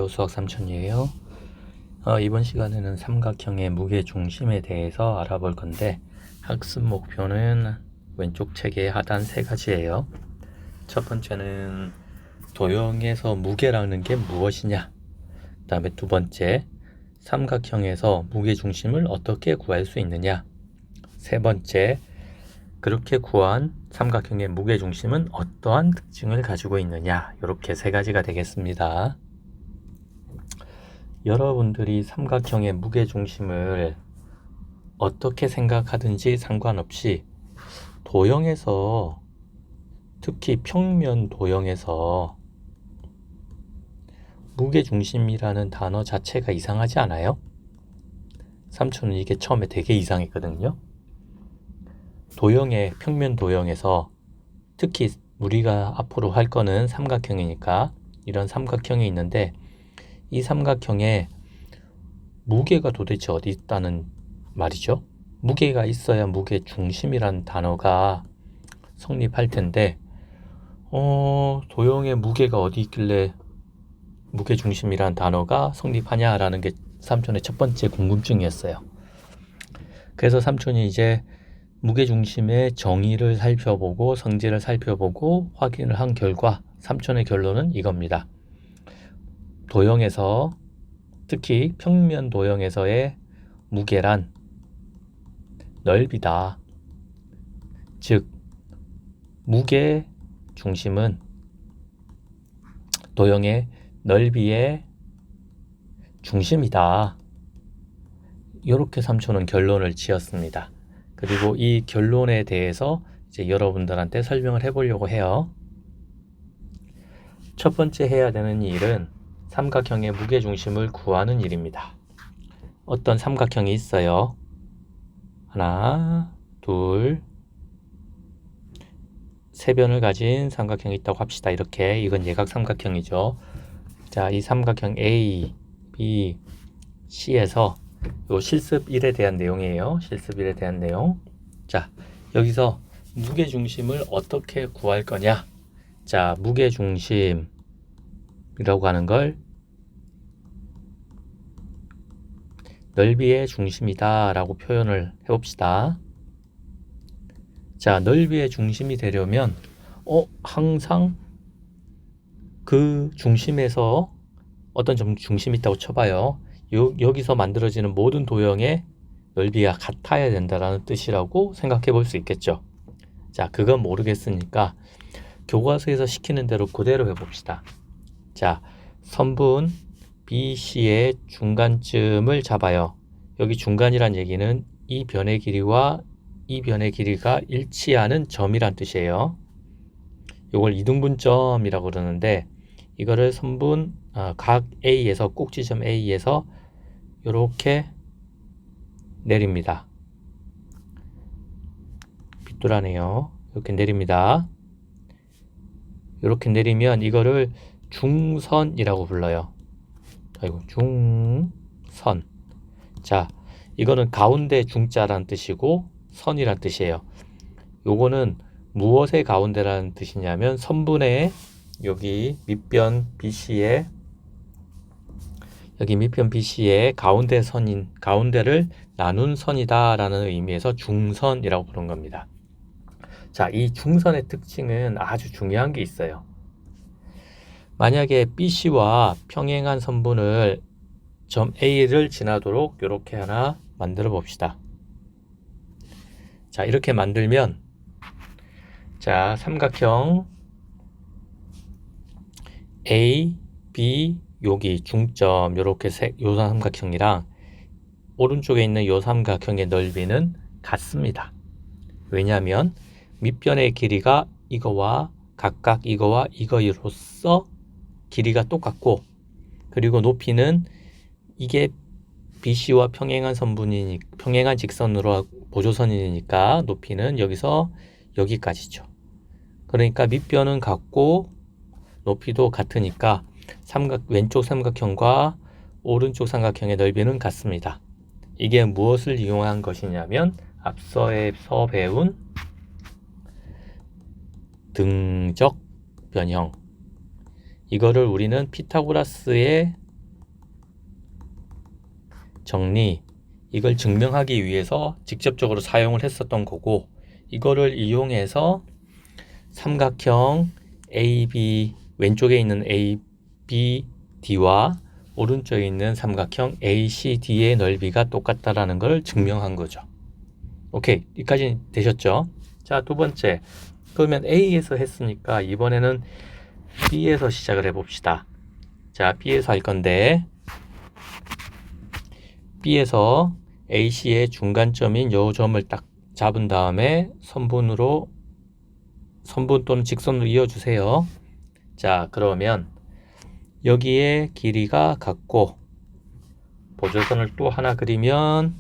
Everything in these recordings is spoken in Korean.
수학 삼촌이에요. 이번 시간에는 삼각형의 무게중심에 대해서 알아볼 건데 학습 목표는 왼쪽 책의 하단 세 가지예요. 첫 번째는 도형에서 무게라는 게 무엇이냐, 그 다음에 두 번째 삼각형에서 무게중심을 어떻게 구할 수 있느냐, 세 번째 그렇게 구한 삼각형의 무게중심은 어떠한 특징을 가지고 있느냐, 이렇게 세 가지가 되겠습니다. 여러분들이 삼각형의 무게중심을 어떻게 생각하든지 상관없이 도형에서, 특히 평면 도형에서 무게중심이라는 단어 자체가 이상하지 않아요? 삼촌은 이게 처음에 되게 이상했거든요. 도형의 평면 도형에서, 특히 우리가 앞으로 할 거는 삼각형이니까 이런 삼각형이 있는데 이 삼각형에 무게가 도대체 어디 있다는 말이죠. 무게가 있어야 무게중심이라는 단어가 성립할 텐데 도형에 무게가 어디 있길래 무게중심이라는 단어가 성립하냐라는 게 삼촌의 첫 번째 궁금증이었어요. 그래서 삼촌이 이제 무게중심의 정의를 살펴보고 성질을 살펴보고 확인을 한 결과 삼촌의 결론은 이겁니다. 도형에서, 특히 평면 도형에서의 무게란 넓이다. 즉 무게 중심은 도형의 넓이의 중심이다. 이렇게 삼촌은 결론을 지었습니다. 그리고 이 결론에 대해서 이제 여러분들한테 설명을 해보려고 해요. 첫 번째 해야 되는 일은 삼각형의 무게중심을 구하는 일입니다. 어떤 삼각형이 있어요. 하나, 둘, 세 변을 가진 삼각형이 있다고 합시다. 이렇게, 이건 예각삼각형이죠. 자, 이 삼각형 A, B, C에서 요 실습 1에 대한 내용이에요. 실습 1에 대한 내용. 자, 여기서 무게중심을 어떻게 구할 거냐. 자, 무게중심이라고 하는 걸 넓이의 중심이다 라고 표현을 해봅시다. 자, 넓이의 중심이 되려면 항상 그 중심에서 어떤 좀 중심이 있다고 쳐봐요. 여기서 만들어지는 모든 도형의 넓이가 같아야 된다는 뜻이라고 생각해 볼 수 있겠죠. 자, 그건 모르겠으니까 교과서에서 시키는 대로 그대로 해봅시다. 자, 선분 BC의 중간점을 잡아요. 여기 중간이란 얘기는 이 변의 길이와 이 변의 길이가 일치하는 점이란 뜻이에요. 이걸 이등분점이라고 그러는데 이거를 선분 각 A에서, 꼭지점 A에서 이렇게 내립니다. 빗돌아네요. 이렇게 내립니다. 이렇게 내리면 이거를 중선이라고 불러요. 아이고, 중선. 자, 이거는 가운데 중자라는 뜻이고 선이란 뜻이에요. 요거는 무엇의 가운데라는 뜻이냐면 선분의 여기 밑변 BC의, 여기 밑변 BC의 가운데 선인, 가운데를 나눈 선이다 라는 의미에서 중선이라고 부른 겁니다. 자, 이 중선의 특징은 아주 중요한 게 있어요. 만약에 BC와 평행한 선분을 점 A를 지나도록 이렇게 하나 만들어 봅시다. 자, 이렇게 만들면, 자, 삼각형 A, B, 여기 중점 요렇게 요 삼각형이랑 오른쪽에 있는 요 삼각형의 넓이는 같습니다. 왜냐하면 밑변의 길이가 이거와 각각 이거와 이거로서 길이가 똑같고, 그리고 높이는 이게 BC와 평행한 선분이니, 평행한 직선으로 보조선이니까 높이는 여기서 여기까지죠. 그러니까 밑변은 같고 높이도 같으니까 왼쪽 삼각형과 오른쪽 삼각형의 넓이는 같습니다. 이게 무엇을 이용한 것이냐면 앞서에서 배운 등적 변형, 이거를 우리는 피타고라스의 정리, 이걸 증명하기 위해서 직접적으로 사용을 했었던 거고, 이거를 이용해서 삼각형 AB, 왼쪽에 있는 ABD와 오른쪽에 있는 삼각형 ACD의 넓이가 똑같다라는 걸 증명한 거죠. 오케이, 여기까지 되셨죠? 자, 두 번째, 그러면 A에서 했으니까 이번에는 B에서 시작을 해봅시다. 자, B에서 할 건데, B에서 AC의 중간점인 요 점을 딱 잡은 다음에 선분 또는 직선으로 이어주세요. 자, 그러면 여기에 길이가 같고 보조선을 또 하나 그리면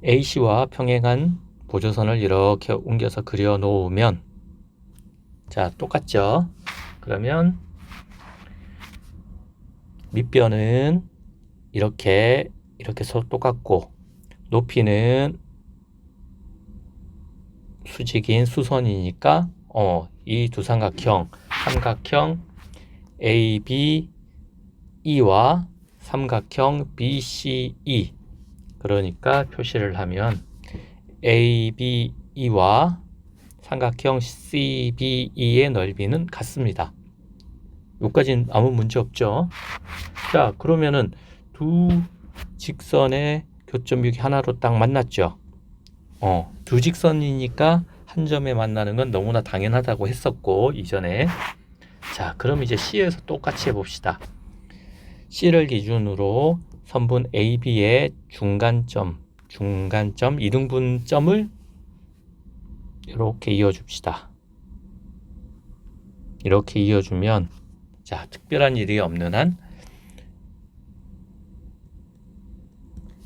AC와 평행한 보조선을 이렇게 옮겨서 그려 놓으면, 자, 똑같죠? 그러면 밑변은 이렇게 서로 똑같고, 높이는 수직인 수선이니까 이 두 삼각형 ABE와 삼각형 BCE, 그러니까 표시를 하면 ABE와 삼각형 CBE의 넓이는 같습니다. 여기까지는 아무 문제 없죠. 자, 그러면은 두 직선의 교점이 하나로 딱 만났죠. 두 직선이니까 한 점에 만나는 건 너무나 당연하다고 했었고, 이전에. 자, 그럼 이제 C에서 똑같이 해봅시다. C를 기준으로 선분 AB의 중간점 이등분점을 이렇게 이어줍시다. 이렇게 이어주면, 자, 특별한 일이 없는 한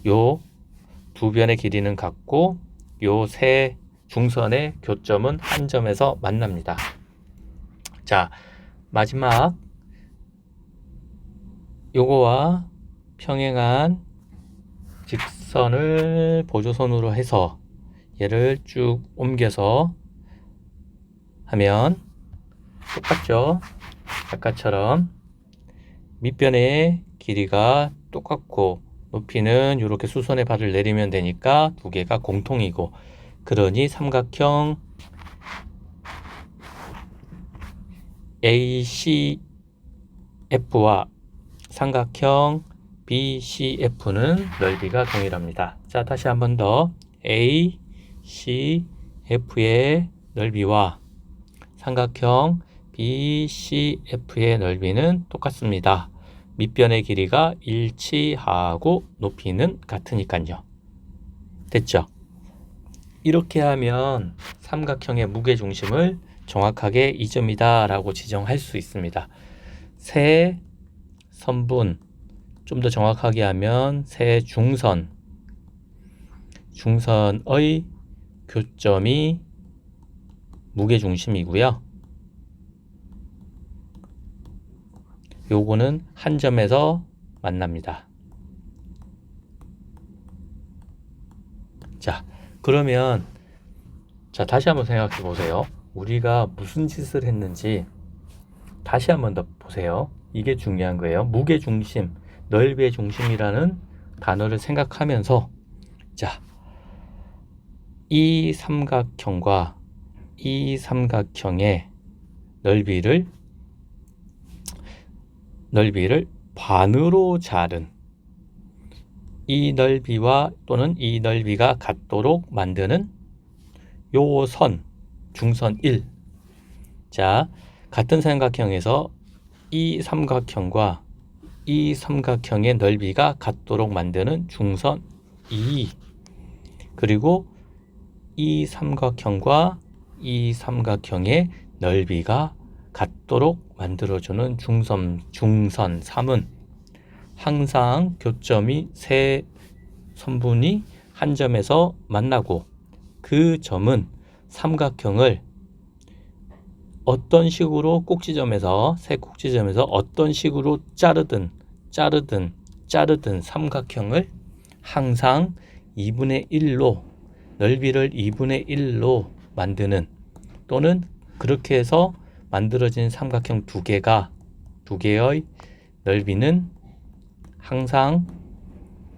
요 두 변의 길이는 같고, 요 세 중선의 교점은 한 점에서 만납니다. 자, 마지막 요거와 평행한 직선을 보조선으로 해서 얘를 쭉 옮겨서 하면 똑같죠? 아까처럼 밑변의 길이가 똑같고 높이는 이렇게 수선의 발을 내리면 되니까 두 개가 공통이고, 그러니 삼각형 ACF와 삼각형 BCF는 넓이가 동일합니다. 자, 다시 한 번 더. ACF의 넓이와 삼각형 BCF의 넓이는 똑같습니다. 밑변의 길이가 일치하고 높이는 같으니까요. 됐죠? 이렇게 하면 삼각형의 무게중심을 정확하게 이 점이다 라고 지정할 수 있습니다. 세 선분, 좀 더 정확하게 하면 세 중선의 교점이 무게중심이고요. 요거는 한 점에서 만납니다. 자, 그러면 자, 다시 한번 생각해 보세요. 우리가 무슨 짓을 했는지 다시 한번 더 보세요. 이게 중요한 거예요. 무게중심, 넓이의 중심이라는 단어를 생각하면서, 자, 이 삼각형과 이 삼각형의 넓이를 반으로 자른 이 넓이와 또는 이 넓이가 같도록 만드는 요 선, 중선 1. 자, 같은 삼각형에서 이 삼각형과 이 삼각형의 넓이가 같도록 만드는 중선 2, 그리고 이 삼각형과 이 삼각형의 넓이가 같도록 만들어주는 중선 3은 항상 교점이 세 선분이 한 점에서 만나고, 그 점은 삼각형을 어떤 식으로 세 꼭지점에서 어떤 식으로 자르든 삼각형을 항상 2분의 1로, 넓이를 2분의 1로 만드는 또는 그렇게 해서 만들어진 삼각형 두 개의 넓이는 항상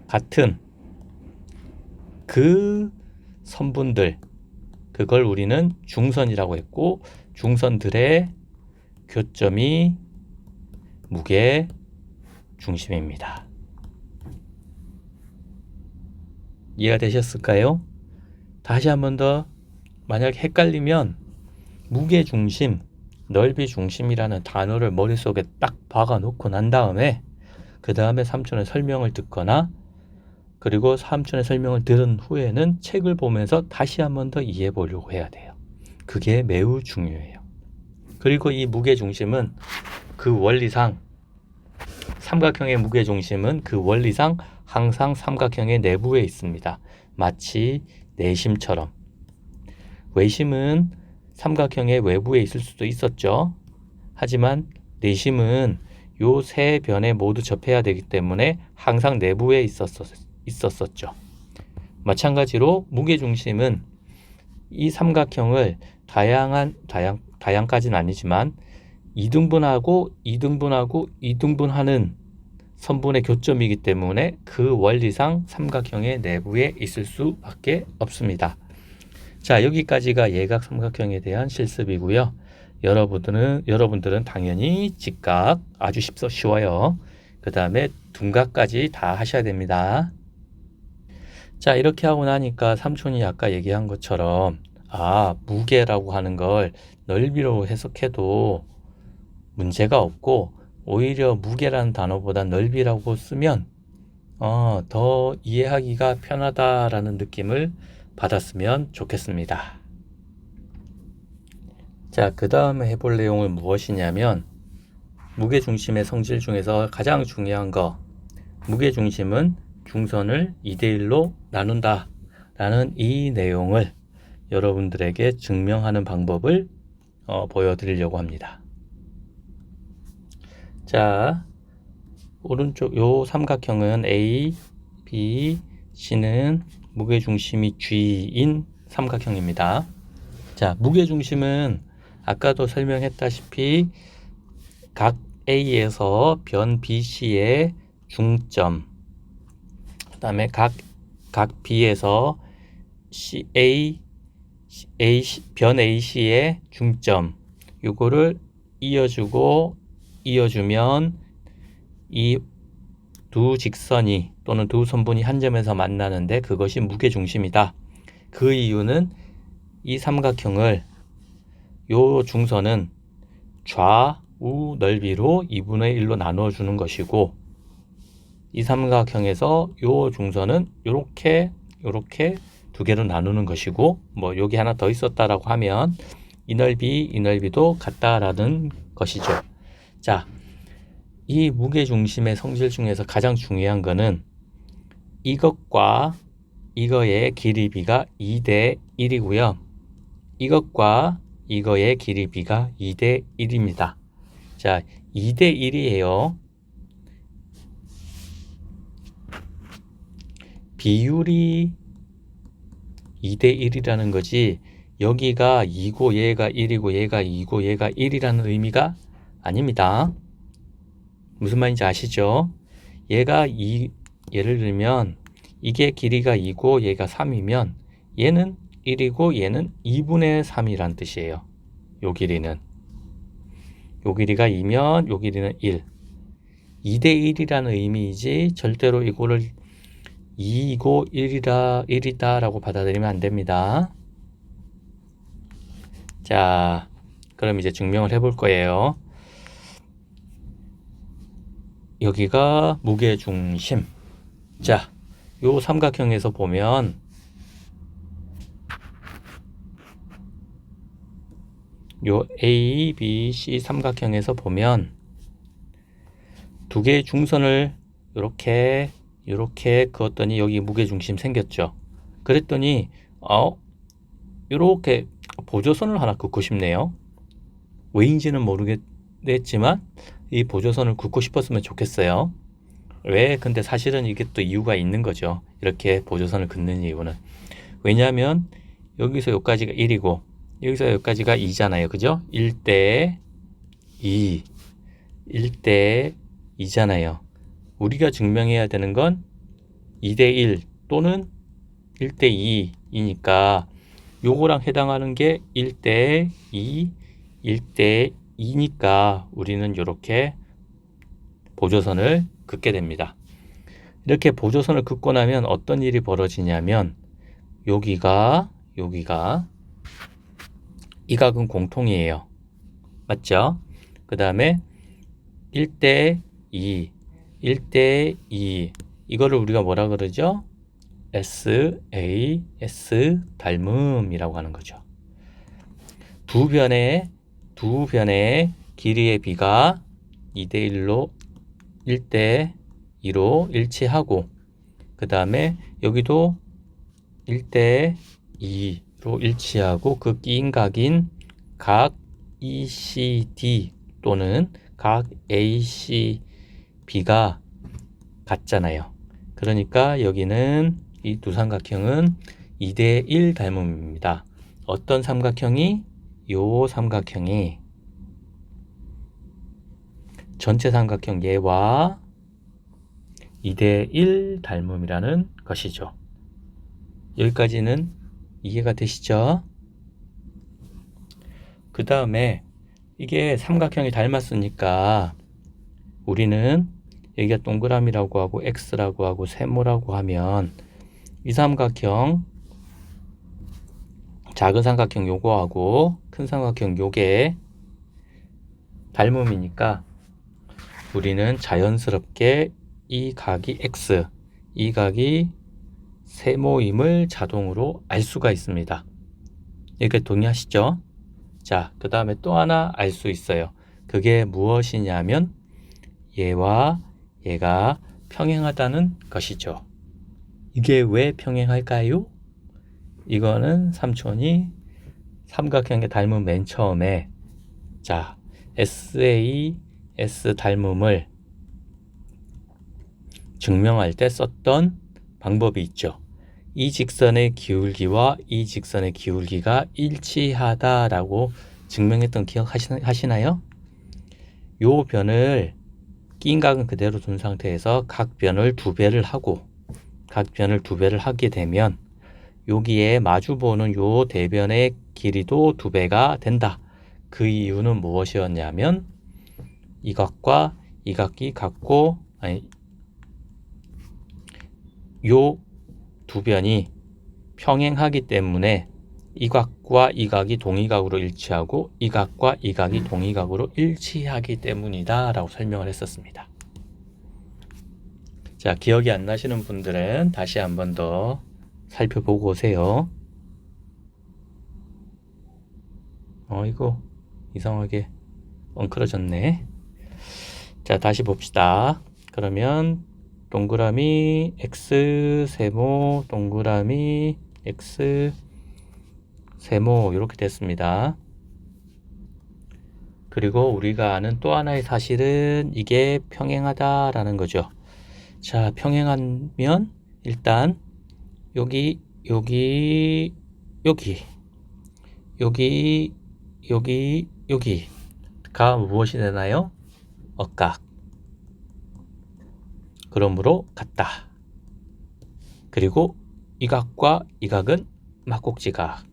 같은 그 선분들, 그걸 우리는 중선이라고 했고, 중선들의 교점이 무게 중심입니다. 이해가 되셨을까요? 다시 한 번 더, 만약 헷갈리면 무게 중심, 넓이 중심이라는 단어를 머릿속에 딱 박아 놓고 난 다음에 그 다음에 삼촌의 설명을 듣거나, 그리고 삼촌의 설명을 들은 후에는 책을 보면서 다시 한 번 더 이해해 보려고 해야 돼요. 그게 매우 중요해요. 그리고 이 무게중심은 그 원리상, 삼각형의 무게중심은 그 원리상 항상 삼각형의 내부에 있습니다. 마치 내심처럼. 외심은 삼각형의 외부에 있을 수도 있었죠. 하지만 내심은 요 세 변에 모두 접해야 되기 때문에 항상 내부에 있었었죠. 마찬가지로 무게중심은 이 삼각형을 다양까지는 아니지만 이등분하는 선분의 교점이기 때문에 그 원리상 삼각형의 내부에 있을 수밖에 없습니다. 자, 여기까지가 예각 삼각형에 대한 실습이고요. 여러분들은 당연히 직각 아주 쉬워요. 그 다음에 둔각까지 다 하셔야 됩니다. 자, 이렇게 하고 나니까 삼촌이 아까 얘기한 것처럼 무게라고 하는 걸 넓이로 해석해도 문제가 없고, 오히려 무게라는 단어보다 넓이라고 쓰면 더 이해하기가 편하다라는 느낌을 받았으면 좋겠습니다. 자, 그 다음에 해볼 내용은 무엇이냐면, 무게중심의 성질 중에서 가장 중요한 거, 무게중심은 중선을 2대1로 나눈다 라는 이 내용을 여러분들에게 증명하는 방법을 보여드리려고 합니다. 자, 오른쪽 요 삼각형은 A, B, C는 무게중심이 G인 삼각형입니다. 자, 무게중심은 아까도 설명했다시피 각 A에서 변 BC의 중점, 그 다음에 각 B에서 변 AC의 중점, 요거를 이어주면 이 두 직선이 또는 두 선분이 한 점에서 만나는데 그것이 무게중심이다. 그 이유는 이 삼각형을 요 중선은 좌우 넓이로 2분의 1로 나누어 주는 것이고, 이 삼각형에서 요 중선은 요렇게 두 개로 나누는 것이고, 뭐 여기 하나 더 있었다라고 하면 이 넓이도 같다라는 것이죠. 자, 이 무게중심의 성질 중에서 가장 중요한 거는 이것과 이거의 길이비가 2대 1이고요. 이것과 이거의 길이비가 2대 1입니다. 자, 2대 1이에요. 비율이 2대 1이라는 거지, 여기가 2고 얘가 1이고 얘가 2고 얘가 1이라는 의미가 아닙니다. 무슨 말인지 아시죠? 예를 들면 이게 길이가 2고 얘가 3이면 얘는 1이고 얘는 2분의 3이란 뜻이에요. 요 길이는. 요 길이가 2면 요 길이는 1. 2대 1이라는 의미이지 절대로 이거를 2이고 1이다 라고 받아들이면 안 됩니다. 자, 그럼 이제 증명을 해볼 거예요. 여기가 무게중심. 자, 요 삼각형에서 보면 요 A, B, C 삼각형에서 보면 두 개의 중선을 이렇게 그었더니 여기 무게중심 생겼죠. 그랬더니 이렇게 보조선을 하나 긋고 싶네요. 왜인지는 모르겠지만 이 보조선을 긋고 싶었으면 좋겠어요. 왜? 근데 사실은 이게 또 이유가 있는 거죠. 이렇게 보조선을 긋는 이유는. 왜냐하면 여기서 여기까지가 1이고 여기서 여기까지가 2잖아요. 그죠? 1대 2. 1대 2잖아요. 우리가 증명해야 되는 건 2대 1 또는 1대 2이니까 요거랑 해당하는 게 1대 2, 1대 2니까 우리는 이렇게 보조선을 긋게 됩니다. 이렇게 보조선을 긋고 나면 어떤 일이 벌어지냐면 여기가 이 각은 공통이에요. 맞죠? 그 다음에 1대 2, 1대 2 이거를 우리가 뭐라 그러죠? SAS 닮음이라고 하는 거죠. 두 변의 길이의 비가 2대 1로 1대 2로 일치하고 그 다음에 여기도 1대 2로 일치하고 그 끼인 각인 각 ECD 또는 각 ACB가 같잖아요. 그러니까 여기는 이 두 삼각형은 2대 1 닮음입니다. 어떤 삼각형이? 요 삼각형이 전체 삼각형 얘와 2대 1 닮음이라는 것이죠. 여기까지는 이해가 되시죠? 그 다음에 이게 삼각형이 닮았으니까 우리는 여기가 동그라미라고 하고 X라고 하고 세모라고 하면 이 삼각형 작은 삼각형 요거하고 큰 삼각형 요게 닮음이니까 우리는 자연스럽게 이 각이 X, 이 각이 세모임을 자동으로 알 수가 있습니다. 이렇게 동의하시죠? 자, 그 다음에 또 하나 알 수 있어요. 그게 무엇이냐면 얘와 얘가 평행하다는 것이죠. 이게 왜 평행할까요? 이거는 삼촌이 삼각형의 닮음 맨 처음에 자 SAS 닮음을 증명할 때 썼던 방법이 있죠. 이 직선의 기울기와 이 직선의 기울기가 일치하다라고 증명했던 기억하시나요? 요 변을 끼인 각은 그대로 둔 상태에서 각 변을 두 배를 하게 되면 여기에 마주보는 요 대변의 길이도 두 배가 된다. 그 이유는 무엇이었냐면 이 각과 이 각이 같고 요 두 변이 평행하기 때문에 이 각과 이 각이 동의각으로 일치하고 이 각과 이 각이 동의각으로 일치하기 때문이다 라고 설명을 했었습니다. 자, 기억이 안 나시는 분들은 다시 한 번 더 살펴보고 오세요. 이거 이상하게 엉클어졌네. 자, 다시 봅시다. 그러면 동그라미 X 세모 동그라미 X 세모 이렇게 됐습니다. 그리고 우리가 아는 또 하나의 사실은 이게 평행하다라는 거죠. 자, 평행하면 일단 여기가 무엇이 되나요? 억각. 그러므로 같다. 그리고 이 각과 이 각은 막곡지각.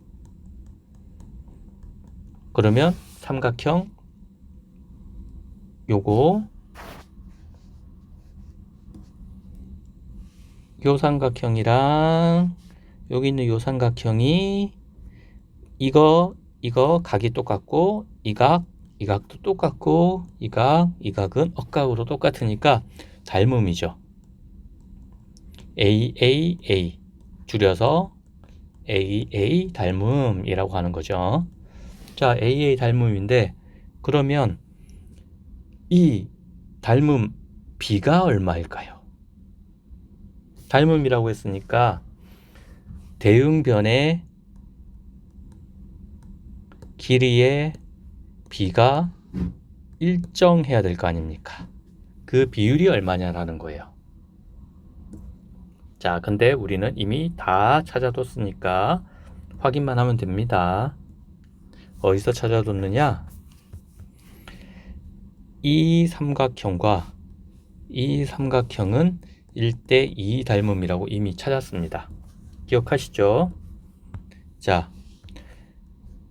그러면 삼각형 요거 요 삼각형이랑 여기 있는 요 삼각형이 이거 각이 똑같고 이 각도 똑같고 이 각은 억각으로 똑같으니까 닮음이죠. AAA 줄여서 AA 닮음이라고 하는 거죠. 자, AA 닮음인데 그러면 이 닮음 B가 얼마일까요? 닮음이라고 했으니까 대응변의 길이의 B가 일정해야 될 거 아닙니까? 그 비율이 얼마냐라는 거예요. 자, 근데 우리는 이미 다 찾아뒀으니까 확인만 하면 됩니다. 어디서 찾아뒀느냐? 이 삼각형과 이 삼각형은 1대2 닮음이라고 이미 찾았습니다. 기억하시죠? 자,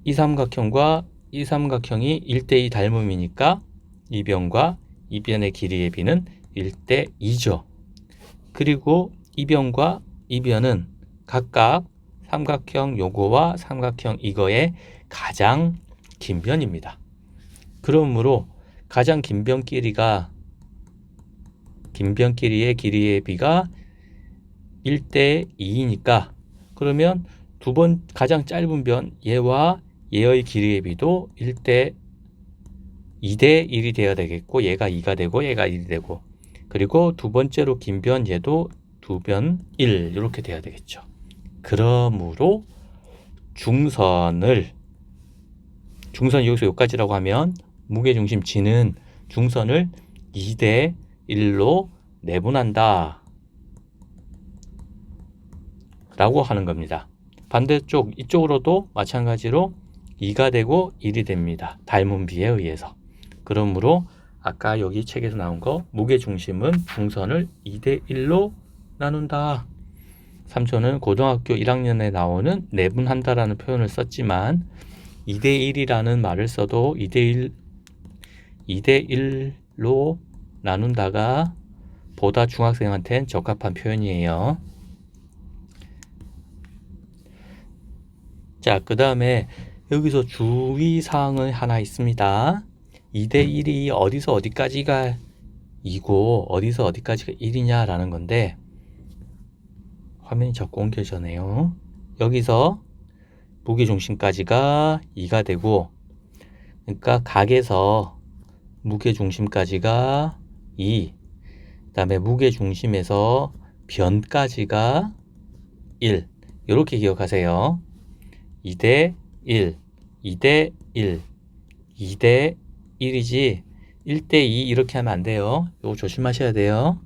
이 삼각형과 이 삼각형이 1대2 닮음이니까 이 변과 이 변의 길이의 비는 1대2죠. 그리고 이 변과 이 변은 각각 삼각형 요거와 삼각형 이거의 가장 긴 변입니다. 그러므로 가장 긴 변끼리의 길이의 비가 1대2이니까 그러면 두 번 가장 짧은 변 얘와 얘의 길이의 비도 2대1이 되어야 되겠고 얘가 2가 되고 얘가 1이 되고 그리고 두 번째로 긴 변 얘도 2변 1 이렇게 돼야 되겠죠. 그러므로 중선이 여기서 여기까지라고 하면 무게중심 G는 중선을 2대1로 내분한다 라고 하는 겁니다. 반대쪽 이쪽으로도 마찬가지로 2가 되고 1이 됩니다. 닮음비에 의해서. 그러므로 아까 여기 책에서 나온 거 무게중심은 중선을 2대1로 나눈다. 삼촌은 고등학교 1학년에 나오는 내분한다라는 표현을 썼지만 2대1이라는 말을 써도 2대1로 나눈다가 보다 중학생한테는 적합한 표현이에요. 자, 그 다음에 여기서 주의사항은 하나 있습니다. 2대1이 어디서 어디까지가 2고 어디서 어디까지가 1이냐 라는 건데 화면이 자꾸 옮겨져네요. 여기서 무게중심까지가 2가 되고 그러니까 각에서 무게중심까지가 2, 그 다음에 무게중심에서 변까지가 1 이렇게 기억하세요. 2대1, 2대1, 2대1이지 1대2 이렇게 하면 안 돼요. 이거 조심하셔야 돼요.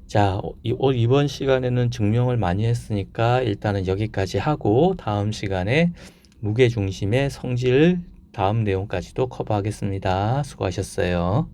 자, 이번 시간에는 증명을 많이 했으니까 일단은 여기까지 하고 다음 시간에 무게중심의 성질 다음 내용까지도 커버하겠습니다. 수고하셨어요.